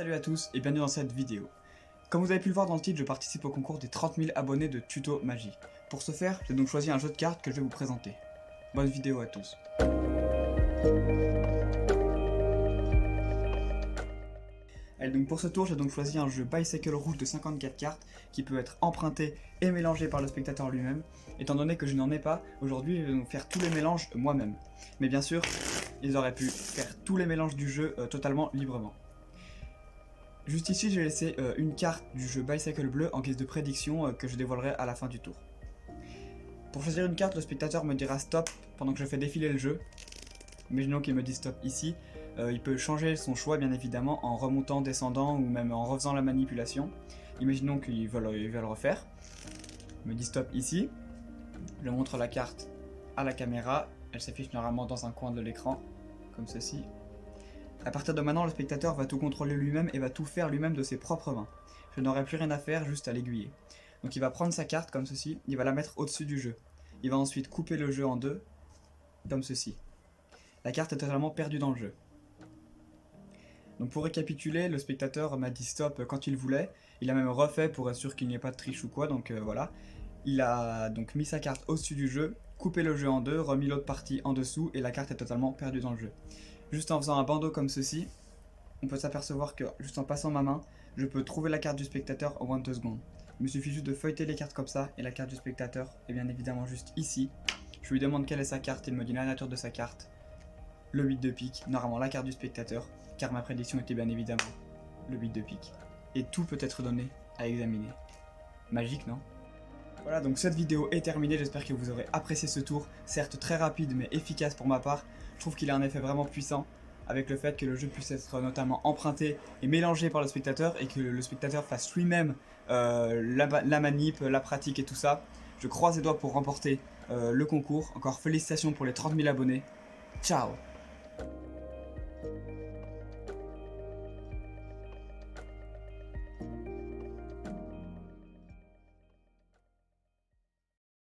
Salut à tous et bienvenue dans cette vidéo. Comme vous avez pu le voir dans le titre, je participe au concours des 30 000 abonnés de Tuto Magie. Pour ce faire, j'ai donc choisi un jeu de cartes que je vais vous présenter. Bonne vidéo à tous. Allez, donc pour ce tour, j'ai donc choisi un jeu Bicycle rouge de 54 cartes qui peut être emprunté et mélangé par le spectateur lui-même. Étant donné que je n'en ai pas, aujourd'hui je vais donc faire tous les mélanges moi-même. Mais bien sûr, ils auraient pu faire tous les mélanges du jeu totalement librement. Juste ici, j'ai laissé une carte du jeu Bicycle bleu en guise de prédiction que je dévoilerai à la fin du tour. Pour choisir une carte, le spectateur me dira stop pendant que je fais défiler le jeu. Imaginons qu'il me dit stop ici. Il peut changer son choix bien évidemment en remontant, descendant ou même en refaisant la manipulation. Imaginons qu'il veut le refaire. Il me dit stop ici. Je montre la carte à la caméra. Elle s'affiche normalement dans un coin de l'écran, comme ceci. A partir de maintenant, le spectateur va tout contrôler lui-même et va tout faire lui-même de ses propres mains. Je n'aurai plus rien à faire, juste à l'aiguiller. Donc il va prendre sa carte comme ceci, il va la mettre au-dessus du jeu. Il va ensuite couper le jeu en deux, comme ceci. La carte est totalement perdue dans le jeu. Donc pour récapituler, le spectateur m'a dit stop quand il voulait. Il a même refait pour être sûr qu'il n'y ait pas de triche ou quoi, donc voilà. Il a donc mis sa carte au-dessus du jeu, coupé le jeu en deux, remis l'autre partie en dessous et la carte est totalement perdue dans le jeu. Juste en faisant un bandeau comme ceci, on peut s'apercevoir que juste en passant ma main, je peux trouver la carte du spectateur en moins de 2 secondes. Il me suffit juste de feuilleter les cartes comme ça et la carte du spectateur est bien évidemment juste ici. Je lui demande quelle est sa carte, il me dit la nature de sa carte. Le 8 de pique, normalement la carte du spectateur, car ma prédiction était bien évidemment le 8 de pique. Et tout peut être donné à examiner. Magique, non ? Voilà, donc cette vidéo est terminée, j'espère que vous aurez apprécié ce tour, certes très rapide mais efficace pour ma part. Je trouve qu'il a un effet vraiment puissant, avec le fait que le jeu puisse être notamment emprunté et mélangé par le spectateur, et que le spectateur fasse lui-même la manip, la pratique et tout ça. Je croise les doigts pour remporter le concours. Encore félicitations pour les 30 000 abonnés. Ciao!